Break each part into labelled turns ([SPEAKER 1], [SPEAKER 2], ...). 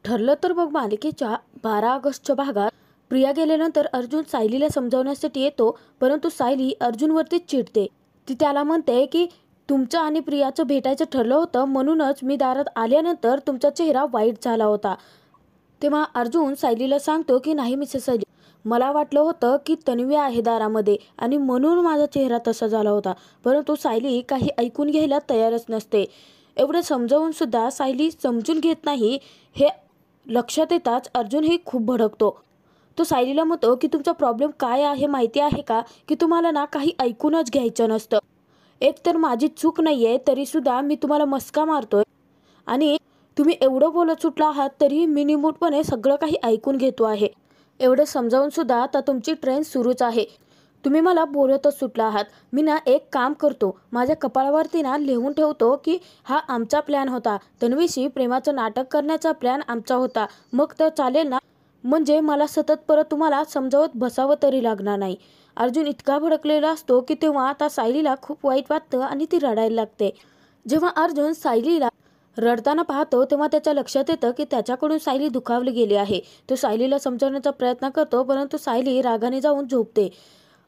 [SPEAKER 1] ठरलं तर मग मालिकेच्या 12 ऑगस्टच्या भागात प्रिया गेल्यानंतर अर्जुन सायलीला समजावण्यासाठी येतो, परंतु सायली अर्जुनवरती चिडते. ती त्याला म्हणते की तुमचं आणि प्रियाचं भेटायचं ठरलं होतं, म्हणूनच मी दारात आल्यानंतर तुमचा चेहरा वाईट झाला होता. तेव्हा अर्जुन सायलीला सांगतो की नाही मिसेस सायली, मला वाटलं होतं की तन्वी आहे दारामध्ये आणि म्हणून माझा चेहरा तसा झाला होता. परंतु सायली काही ऐकून घ्यायला तयारच नसते. एवढं समजावून सुद्धा सायली समजून घेत नाही. हे लक्षात येताच अर्जुनही खूप भडकतो. तो सायलीला म्हणतो की तुमचा प्रॉब्लेम काय आहे माहिती आहे का, की तुम्हाला ना काही ऐकूनच घ्यायचं नसतं. एक तर माझी चूक नाही आहे तरीसुद्धा मी तुम्हाला मस्का मारतोय आणि तुम्ही एवढं बोलत सुटला आहात तरीही मी निमूटपणे सगळं काही ऐकून घेतो आहे. एवढं समजावून सुद्धा आता तुमची ट्रेन सुरूच आहे. तुम्ही मला बोलतच सुटला आहात. मी ना एक काम करतो, माझ्या कपाळावरती ना लिहून ठेवतो की हा आमचा प्लॅन होता. तन्वीशी प्रेमाचं नाटक करण्याचा प्लॅन आमचा होता. मग तर चालेल ना? म्हणजे मला सतत परत तुम्हाला समजावत बसावं तरी लागणार नाही. अर्जुन इतका भडकलेला असतो की तेव्हा आता सायलीला खूप वाईट वाटतं आणि ती रडायला लागते. जेव्हा अर्जुन सायलीला रडताना पाहतो तेव्हा त्याच्या लक्षात येतं की त्याच्याकडून सायली दुखावली गेली आहे. तो सायलीला समजावण्याचा प्रयत्न करतो, परंतु सायली रागाने जाऊन झोपते.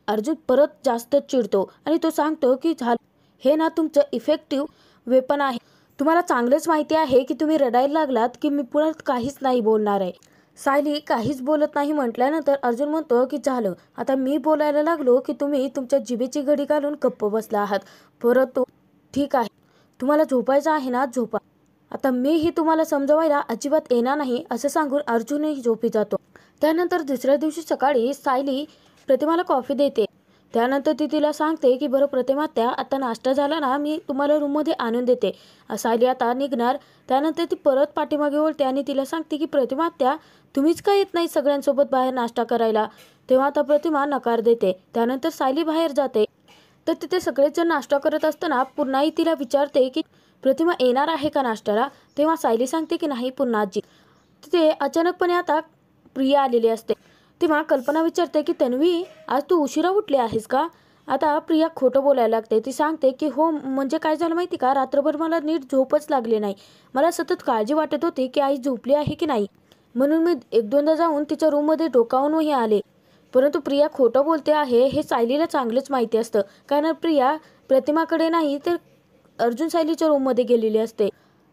[SPEAKER 1] अर्जुन परत जास्त चिडतो आणि तो सांगतो की हे ना तुमचं इफेक्टिव्ह वेपन आहे. तुम्हाला चांगलंच माहिती आहे की तुम्ही रडायला लागलात की मी पुन्हा काहीच नाही बोलणार आहे. सायली काहीच बोलत नाही म्हटल्यानंतर अर्जुन म्हणतो की झालं, आता मी बोलायला लागलो की तुम्ही तुमच्या जिभेची घडी घालून गप्प बसला आहात. परंतु ठीक आहे, तुम्हाला झोपायचं आहे ना, झोपा. आता मीही तुम्हाला समजवायला अजिबात येणार नाही असं सांगून अर्जुनही झोपी जातो. त्यानंतर दुसऱ्या दिवशी सकाळी सायली प्रतिमाला कॉफी देते. त्यानंतर ती तिला सांगते की बरं प्रतिमा त्या आता नाश्ता झाला ना, मी तुम्हाला रूममध्ये आणून देते. सायली आता निघणार. त्यानंतर ती परत पाठीमागे वळते आणि तिला सांगते की प्रतिमा त्या तुम्हीच का येत नाही सगळ्यांसोबत बाहेर नाश्ता करायला. तेव्हा आता प्रतिमा नकार देते. त्यानंतर सायली बाहेर जाते. तर तिथे सगळेच जण नाश्ता करत असताना पुन्हाही तिला विचारते की प्रतिमा येणार आहे का नाश्त्याला. तेव्हा सायली सांगते की नाही पुन्हाजी. तिथे अचानकपणे आता प्रिया आलेली असते. तेव्हा कल्पना विचारते की तन्वी, आज तू उशिरा उठली आहेस का. आता प्रिया खोटं बोलायला लागते. ती सांगते की हो, म्हणजे काय झालं माहिती का, रात्रभर मला नीट झोपच लागली नाही. मला सतत काळजी वाटत होती की आई झोपली आहे की नाही, म्हणून मी एक दोनदा जाऊन तिच्या रूममध्ये डोकावूनही आले. परंतु प्रिया खोटं बोलते आहे हे सायलीला चांगलंच माहिती असतं, कारण प्रिया प्रतिमाकडे नाही तर अर्जुन सायलीच्या रूममध्ये गेलेली असते.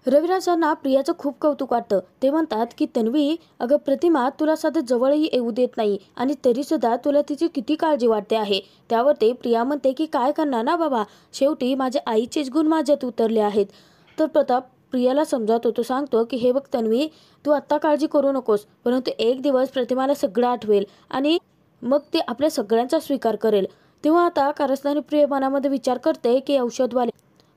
[SPEAKER 1] रविराजांना प्रियाचं खूप कौतुक वाटतं. ते म्हणतात की तन्वी, अगं प्रतिमा तुला साधं जवळही येऊ देत नाही आणि तरीसुद्धा तुला तिची किती काळजी वाटते आहे. त्यावरती प्रिया म्हणते की काय करणार ना बाबा, शेवटी माझ्या आईचेच गुण माझ्यात उतरले आहेत. तर प्रताप प्रियाला समजावतो. तो सांगतो की हे बघ तन्वी, तू आत्ता काळजी करू नकोस, परंतु एक दिवस प्रतिमाला सगळं आठवेल आणि मग ते आपल्या सगळ्यांचा स्वीकार करेल. तेव्हा आता कारस्थानी प्रिया मनामध्ये विचार करते की औषधवाले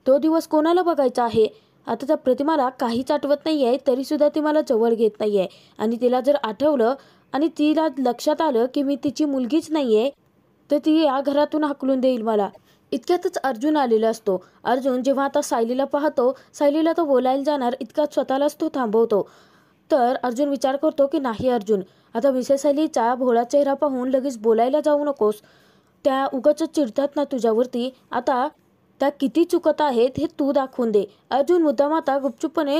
[SPEAKER 1] तो दिवस कोणाला बघायचा आहे. आता त्या प्रतिमाला काहीच आठवत नाही आहे तरीसुद्धा ती मला जवळ घेत नाही आहे आणि तिला जर आठवलं आणि तिला लक्षात आलं की मी तिची मुलगीच नाही आहे तर ती या घरातून हाकलून देईल मला. इतक्यातच अर्जुन आलेला असतो. अर्जुन जेव्हा आता सायलीला पाहतो, सायलीला तो बोलायला जाणार इतक्यात स्वतःलाच तो थांबवतो. तर अर्जुन विचार करतो की नाही अर्जुन, आता मिसेस सायलीचा भोळा चेहरा पाहून लगेच बोलायला जाऊ नकोस. त्या उगाचच चिडतात ना तुझ्यावरती. आता त्या किती चुकत आहेत हे तू दाखवून दे. अर्जुन मुद्दाम आता गुपचूपपणे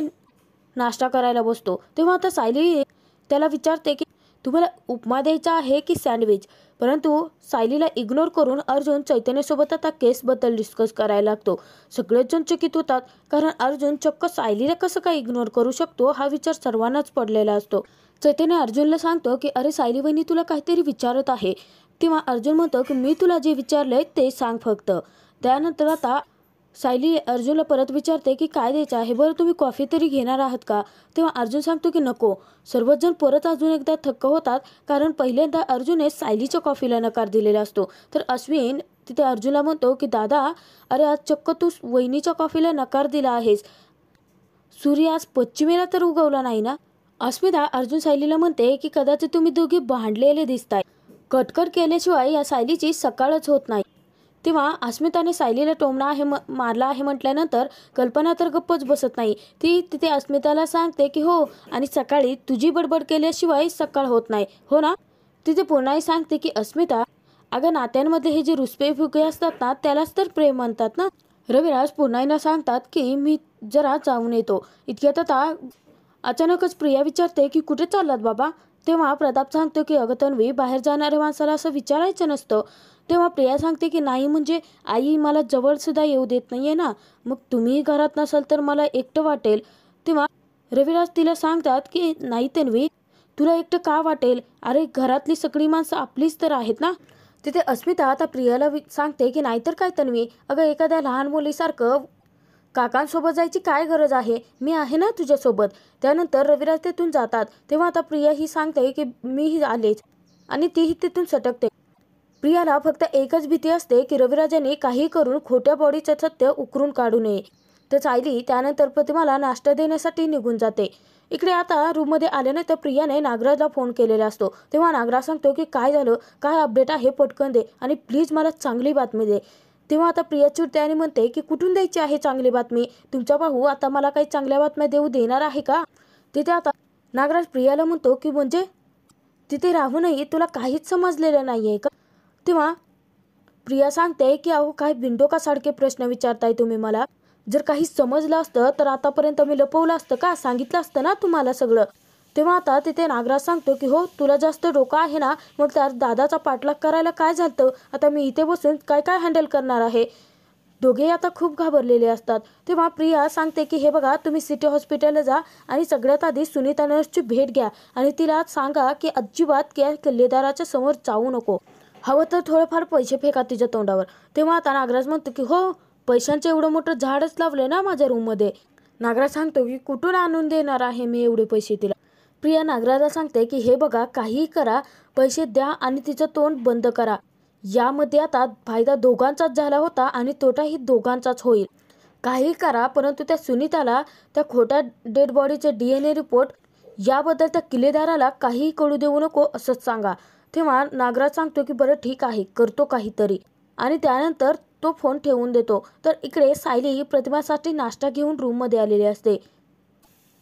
[SPEAKER 1] नाश्ता करायला बसतो. तेव्हा आता सायली त्याला विचारते की तुम्हाला उपमा द्यायचा आहे की सँडविच. परंतु सायलीला इग्नोर करून अर्जुन चैतन्यसोबत आता केसबद्दल डिस्कस करायला लागतो. सगळेच जण चकित होतात, कारण अर्जुन चक्क सायलीला कसं काय इग्नोर करू शकतो हा विचार सर्वांनाच पडलेला असतो. चैतन्य अर्जुनला सांगतो की अरे सायली वहिनी तुला काहीतरी विचारत आहे. तेव्हा अर्जुन म्हणतो की मी तुला जे विचारलंय ते सांग फक्त. त्यानंतर आता सायली अर्जुनला परत विचारते की काय द्यायचं आहे, बरं तुम्ही कॉफी तरी घेणार आहात का. तेव्हा अर्जुन सांगतो की नको. सर्वच जण परत अजून एकदा थक्क होतात, कारण पहिल्यांदा अर्जुनने सायलीच्या कॉफीला नकार दिलेला असतो. तर अश्विन तिथे अर्जुनला म्हणतो की दादा, अरे आज चक्क तू वहिनीच्या कॉफीला नकार दिला आहेस. सूर्य आज पश्चिमेला तर उगवला नाही ना. अस्मिता अर्जुन सायलीला म्हणते की कदाचित तुम्ही दोघे भांडलेले दिसताय. कटकट केल्याशिवाय या सायलीची सकाळच होत नाही. तेव्हा अस्मिताने सायलीला टोमणा आहे मारला आहे म्हटल्यानंतर कल्पना तर गप्पच बसत नाही. ती तिथे अस्मिताला सांगते की हो, आणि सकाळी तुझी बडबड केल्याशिवाय सकाळ होत नाही, हो ना. तिथे पुन्हाही सांगते की अस्मिता, अगं नात्यांमध्ये हे जे रुसपे फुगे असतात ना त्यालाच तर प्रेम म्हणतात ना. रविराज पुन्हा सांगतात की मी जरा जाऊन येतो. इतक्यात आता अचानकच प्रिया विचारते की कुठे चाललात बाबा. तेव्हा प्रताप सांगतो की अगं तन्वी, बाहेर जाणाऱ्या माणसाला असं विचारायचं नसतं. तेव्हा प्रिया सांगते की नाही म्हणजे आई मला जवळ सुद्धा येऊ देत नाहीये ना, मग तुम्ही घरात नसाल तर मला एकटं वाटेल. तेव्हा रविराज तिला सांगतात की नाही तन्वी, तुला एकटं का वाटेल, अरे घरातली सगळी माणसं आपलीच तर आहेत ना. तिथे अस्मिता आता प्रियाला सांगते की नाहीतर काय तन्वी, अगं एखाद्या लहान मुलीसारखं काकांसोबत जायची काय गरज आहे, मी आहे ना तुझ्यासोबत. त्यानंतर रविराज तिथून जातात. तेव्हा आता प्रिया ही सांगते की मीही आलेच आणि तीही तिथून सटकते. प्रियाला फक्त एकच भीती असते की रविराजाने काही करून खोट्या बॉडीचं सत्य उकरून काढू नये. तर सायली त्यानंतर प्रतिमाला नाश्ता देण्यासाठी निघून जाते. इकडे आता रूममध्ये आल्यानंतर प्रियाने नागराजला फोन केलेला असतो. तेव्हा नागराज सांगतो की काय झालं, काय अपडेट आहे, पटकन दे आणि प्लीज मला चांगली बातमी दे. तेव्हा आता प्रिया चिडते आणि म्हणते की कुठून द्यायची आहे चांगली बातमी, तुमचा भाऊ आता मला काही चांगल्या बातम्या देऊ देणार आहे का. तिथे आता नागराज प्रियाला म्हणतो की म्हणजे तिथे राहूनही तुला काहीच समजलेलं नाहीये का. तेव्हा प्रिया सांगते की अहो काय बिनडोकासारखे प्रश्न विचारताय तुम्ही मला, जर काही समजलं असतं तर आतापर्यंत मी लपवलं असतं का, सांगितलं असतं ना तुम्हाला सगळं. तेव्हा आता तिथे नागराज सांगतो की हो तुला जास्त डोकं आहे ना, मग त्या दादाचा पाठलाग करायला काय झालं, आता मी इथे बसून काय काय हँडल करणार आहे. दोघे आता खूप घाबरलेले असतात. तेव्हा प्रिया सांगते की हे बघा, तुम्ही सिटी हॉस्पिटलला जा आणि सगळ्यात आधी सुनीता नर्सची भेट घ्या आणि तिला सांगा की अजिबात या किल्लेदाराच्या समोर जाऊ नको, हवं तर थोडेफार पैसे फेका तिच्या तोंडावर. तेव्हा आता नागराज म्हणतो की हो, पैशांचं एवढं मोठं झाडच लावलंय ना माझ्या रूममध्ये. नागराज सांगतो की कुठून आणून देणार आहे मी एवढे पैसे तिला. प्रिया नागराजला सांगते की हे बघा, काहीही करा, पैसे द्या आणि तिचं तोंड बंद करा. यामध्ये आता फायदा दोघांचाच झाला होता आणि तोटाही दोघांचाच होईल. काही करा, परंतु त्या सुनीताला त्या खोट्या डेड बॉडीचे DNA रिपोर्ट याबद्दल त्या किल्लेदाराला काहीही कळू देऊ नको असंच सांगा. तेव्हा नागराज सांगतो की बरं ठीक आहे, करतो काहीतरी, आणि त्यानंतर तो फोन ठेवून देतो. तर इकडे सायली प्रतिमासाठी नाश्ता घेऊन रूममध्ये आलेली असते.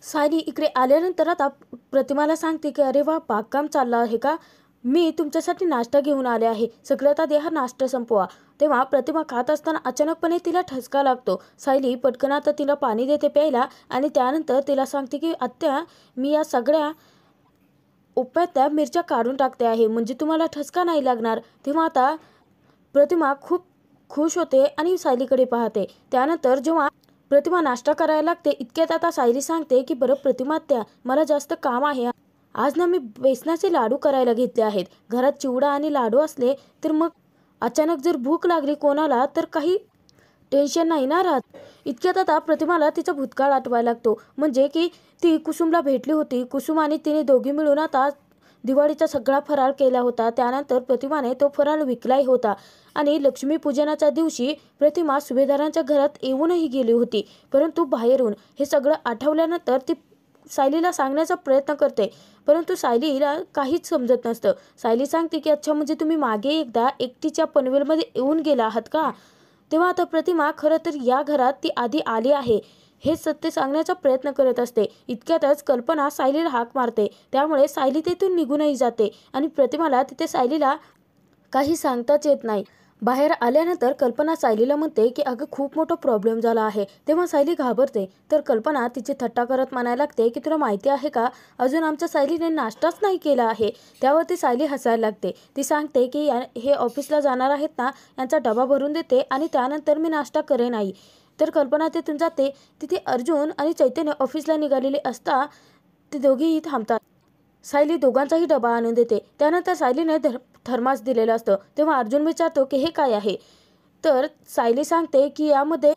[SPEAKER 1] सायली इकडे आल्यानंतर आता प्रतिमाला सांगते की अरे वा, बागकाम चाललं आहे का, मी तुमच्यासाठी नाश्ता घेऊन आले आहे, सगळ्यात आधी हा नाश्ता संपवा. तेव्हा प्रतिमा खात असताना अचानकपणे तिला ठसका लागतो. सायली पटकन आता तिला पाणी देते प्यायला आणि त्यानंतर तिला सांगते की आत्या, मी या सगळ्या उपात्या मिरच्या काढून टाकते आहे, म्हणजे तुम्हाला ठसका नाही लागणार. तेव्हा आता प्रतिमा खूप खुश होते आणि सायलीकडे पाहते. त्यानंतर जेव्हा प्रतिमा नाश्ता करायला लागते इतक्यात आता सायली सांगते की बरं प्रतिमा त्या, मला जास्त काम आहे आज ना, मी बेसनाचे लाडू करायला घेतले आहेत. घरात चिवडा आणि लाडू असले तर मग अचानक जर भूक लागली कोणाला तर काही टेन्शन नाही ना राहत. इतक्यात आता प्रतिमाला तिचा भूतकाळ आठवायला लागतो, म्हणजे की ती कुसुमला भेटली होती. कुसुम आणि तिने दोघी मिळून आता दिवाळीचा सगळा फराळ केला होता. त्यानंतर प्रतिमाने तो फराळ विकलाही होता आणि लक्ष्मीपूजनाच्या दिवशी प्रतिमा सुभेदारांच्या घरात येऊनही गेली होती, परंतु बाहेरून. हे सगळं आठवल्यानंतर ती सायलीला सांगण्याचा प्रयत्न करते, परंतु सायलीला काहीच समजत नसतं. सायली सांगते की अच्छा, म्हणजे तुम्ही मागे एकदा एकटीच्या पनवेलमध्ये येऊन गेला आहात का. तेव्हा आता प्रतिमा खरं तर या घरात ती आधी आली आहे हे सत्य सांगण्याचा प्रयत्न करत असते. इतक्यातच कल्पना सायलीला हाक मारते, त्यामुळे सायली तेथून निघूनही जाते आणि प्रतिमाला तिथे सायलीला काही सांगताच येत नाही. बाहेर आल्यानंतर कल्पना सायलीला म्हणते की अगं खूप मोठा प्रॉब्लेम झाला आहे. तेव्हा सायली घाबरते, तर कल्पना तिची थट्टा करत म्हणायला लागते की तुला माहिती आहे का, अजून आमच्या सायलीने नाश्ताच नाही केला आहे. त्यावरती सायली हसायला लागते. ती सांगते की हे ऑफिसला जाणार आहेत ना, यांचा डबा भरून देते आणि त्यानंतर मी नाश्ता करे नाही. तर कल्पना तिथून जाते. तिथे अर्जुन आणि चैतन्य ऑफिसला निघालेले असता ते दोघेही थांबतात. सायली दोघांचाही डबा आणून देते. त्यानंतर सायलीने थर्मास दिलेलं असतं. तेव्हा अर्जुन विचारतो की हे काय आहे. तर सायली सांगते की यामध्ये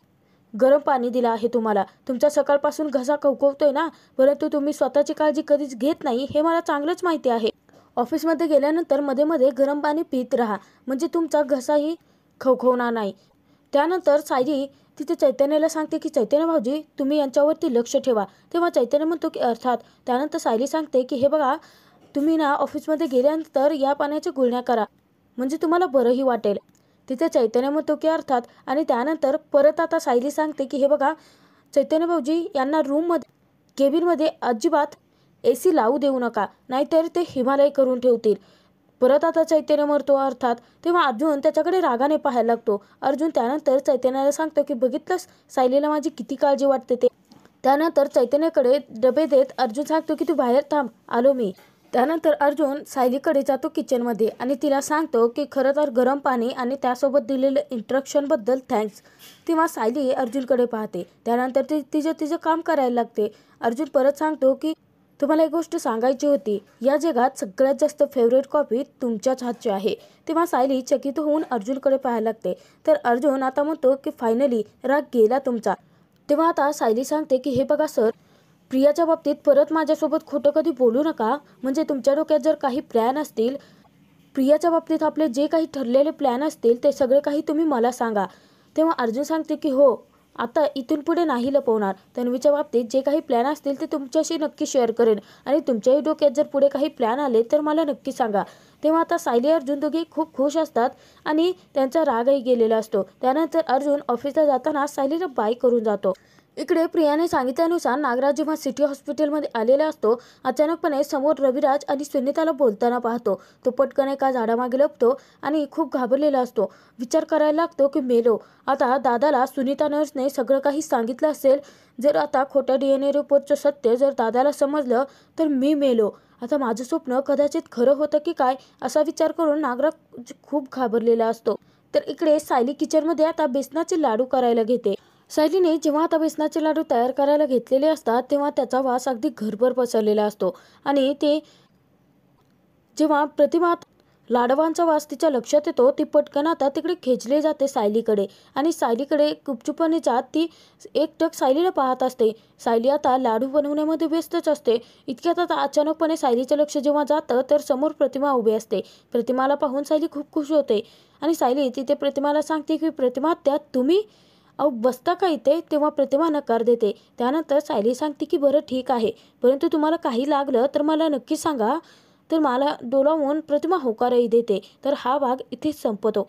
[SPEAKER 1] गरम पाणी दिलं आहे तुम्हाला, तुमचा सकाळपासून घसा खवखवतोय ना, परंतु तुम्ही स्वतःची काळजी कधीच घेत नाही हे मला चांगलंच माहिती आहे. ऑफिसमध्ये गेल्यानंतर मध्ये मध्ये गरम पाणी पीत राहा, म्हणजे तुमचा घसाही खवखवणार नाही. त्यानंतर सायली तिथे चैतन्याला सांगते की चैतन्य भाऊजी, तुम्ही यांच्यावरती लक्ष ठेवा. तेव्हा चैतन्य म्हणतो की अर्थात. त्यानंतर सायली सांगते की हे बघा, तुम्ही ना ऑफिसमध्ये गेल्यानंतर या पाण्याच्या गुळण्या करा, म्हणजे तुम्हाला बरंही वाटेल. तिथे चैतन्य म्हणतो की अर्थात. आणि त्यानंतर परत आता सायली सांगते की हे बघा चैतन्य भाऊजी, यांना रूममध्ये केबिनमध्ये अजिबात AC लावू देऊ नका, नाहीतर ते हिमालय करून ठेवतील. परत आता चैतन्य मरतो अर्थात. तेव्हा अर्जुन त्याच्याकडे रागाने पाहायला लागतो. अर्जुन त्यानंतर चैतन्याला सांगतो की बघितलंस सायलीला माझी किती काळजी वाटते ते. त्यानंतर चैतन्यकडे डबे देत अर्जुन सांगतो की तू बाहेर थांब, आलो मी. त्यानंतर अर्जुन सायलीकडे जातो किचनमध्ये आणि तिला सांगतो की खरं तर गरम पाणी आणि त्यासोबत दिलेलं इंस्ट्रक्शनबद्दल थँक्स. तेव्हा सायली अर्जुनकडे पाहते. त्यानंतर ती तिचं काम करायला लागते. अर्जुन परत सांगतो की तुम्हाला एक गोष्ट सांगायची होती, या जगात सगळ्यात जास्त फेवरेट कॉफी तुमच्याच हातची आहे. तेव्हा सायली चकित होऊन अर्जुनकडे पाहायला लागते. तर अर्जुन आता म्हणतो की फायनली राग गेला तुमचा. तेव्हा आता सायली सांगते की हे बघा सर, प्रियाच्या बाबतीत परत माझ्यासोबत खोटं कधी बोलू नका. म्हणजे तुमच्या डोक्यात जर काही प्लॅन असतील, प्रियाच्या बाबतीत आपले जे काही ठरलेले प्लॅन असतील ते सगळे काही तुम्ही मला सांगा. तेव्हा अर्जुन सांगते की हो, आता इथून पुढे नाही लपवणार. तन्वीच्या बाबतीत जे काही प्लॅन असतील ते तुमच्याशी नक्की शेअर करेन आणि तुमच्याही डोक्यात जर पुढे काही प्लॅन आले तर मला नक्की सांगा. तेव्हा आता सायली अर्जुन दोघे खूप खुश असतात आणि त्यांचा रागही गेलेला असतो. त्यानंतर अर्जुन ऑफिसला जाताना सायलीला बाय करून जातो. इकडे प्रियाने सांगितल्यानुसार नागराज जेव्हा सिटी हॉस्पिटलमध्ये आलेला असतो, अचानकपणे समोर रविराज आणि सुनीताला बोलताना पाहतो. तो पटकन एका झाडामागे लपतो आणि खूप घाबरलेला असतो. विचार करायला लागतो की मेलो. आता दादाला सुनीता नर्सने सगळं काही सांगितलं असेल. जर आता खोट्या DNA रिपोर्टचं सत्य जर दादाला समजलं तर मी मेलो. आता माझं स्वप्न कदाचित खरं होतं की काय, असा विचार करून नागराज खूप घाबरलेला असतो. तर इकडे सायली किचनमध्ये आता बेसनाचे लाडू करायला घेते. सायलीने जेव्हा आता बेसनाचे लाडू तयार करायला घेतलेले असतात तेव्हा त्याचा वास अगदी घरभर पसरलेला असतो आणि ते जेव्हा प्रतिमा लाडवांचा वास तिच्या लक्षात येतो, ती पटकन आता तिकडे खेचले जाते सायलीकडे आणि सायलीकडे गुपचुपणे जात ती एकटक सायलीला पाहत असते. सायली आता लाडू बनवण्यामध्ये व्यस्तच असते. इतक्यात आता अचानकपणे सायलीचं लक्ष जेव्हा जातं तर समोर प्रतिमा उभी असते. प्रतिमाला पाहून सायली खूप खुश होते आणि सायली तिथे प्रतिमाला सांगते की प्रतिमा, त्यात तुम्ही अहो बसता का इथे. तेव्हा प्रतिमा नकार देते. त्यानंतर सायली सांगते की बरं ठीक आहे, परंतु तुम्हाला काही लागलं तर मला नक्की सांगा. तर मला डोलावून प्रतिमा होकारही देते. तर हा भाग इथेच संपतो.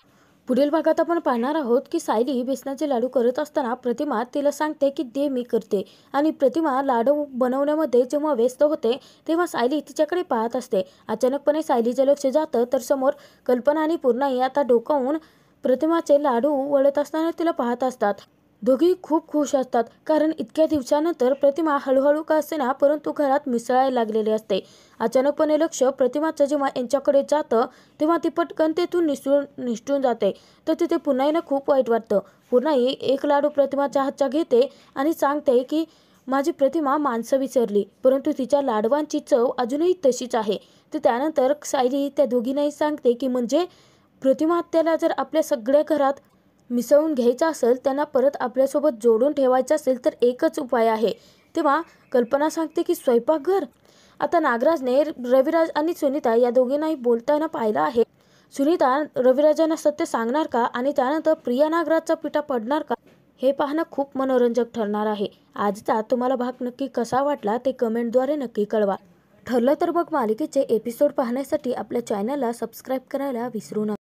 [SPEAKER 1] पुढील भागात आपण पाहणार आहोत की सायली बेसनाचे लाडू करत असताना प्रतिमा तिला सांगते की दे मी करते आणि प्रतिमा लाडू बनवण्यामध्ये जेव्हा व्यस्त होते तेव्हा सायली तिच्याकडे पाहत असते. अचानकपणे सायलीचं लक्ष जातं तर समोर कल्पना आणि पूर्णाई आता डोकावून प्रतिमाचे लाडू वळत असताना तिला पाहत असतात. दोघी खूप खुश असतात कारण इतक्या दिवसानंतर प्रतिमा हळूहळू का असेना परंतु घरात मिसळायला लागलेली असते. अचानकपणे लक्ष प्रतिमाचं जेव्हा यांच्याकडे जातं तेव्हा ती पटकन तेथून निसटून जाते. तर तिथे पुन्हाईला खूप वाईट वाटतं. पुन्हाई एक लाडू प्रतिमाच्या हातचा घेते आणि सांगते की माझी प्रतिमा माणसं विसरली, परंतु तिच्या लाडवांची चव अजूनही तशीच आहे. तर त्यानंतर सायली त्या दोघींनाही सांगते की म्हणजे प्रतिमा त्याला जर आपल्या सगळ्या घरात मिसळून घ्यायचं असेल, त्यांना परत आपल्यासोबत जोडून ठेवायचं असेल तर एकच उपाय आहे. तेव्हा कल्पना सांगते की स्वयंपाकघर. आता नागराजने रविराज आणि सुनीता या दोघींनाही बोलताना पाहिलं आहे. सुनीता रविराजांना सत्य सांगणार का आणि त्यानंतर प्रिया नागराजचा पिटा पडणार का, हे पाहणं खूप मनोरंजक ठरणार आहे. आजचा तुम्हाला भाग नक्की कसा वाटला ते कमेंटद्वारे नक्की कळवा. ठरलं तर मग मालिकेचे एपिसोड पाहण्यासाठी आपल्या चॅनलला सबस्क्राईब करायला विसरू नका.